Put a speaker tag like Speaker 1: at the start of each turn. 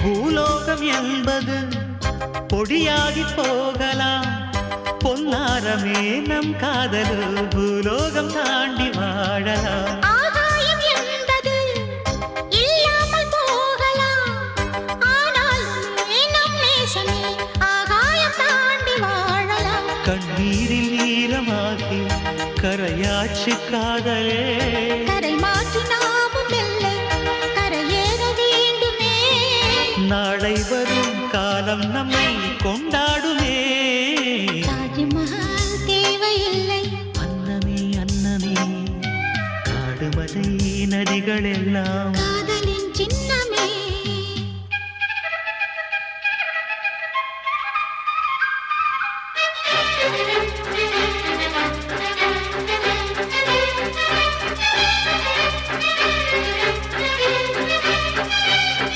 Speaker 1: பூலோகம் என்பது பொடியாகி போகலாம், பொன்னாரமே நம் காதலு பூலோகம் தாண்டி வாழலாம்.
Speaker 2: ஆகாயம் என்பது இல்லாமல் போகலாம், ஆனால் நம் நேசமே ஆகாயம் தாண்டி வாழலாம்.
Speaker 1: கண்ணீரில் ஈரமாகி கரையாட்சி காதலே,
Speaker 2: கரை மாற்றி நாமும் வெல்ல கரையேற வேண்டுமே.
Speaker 1: நாளை வரும் காலம் நம்மை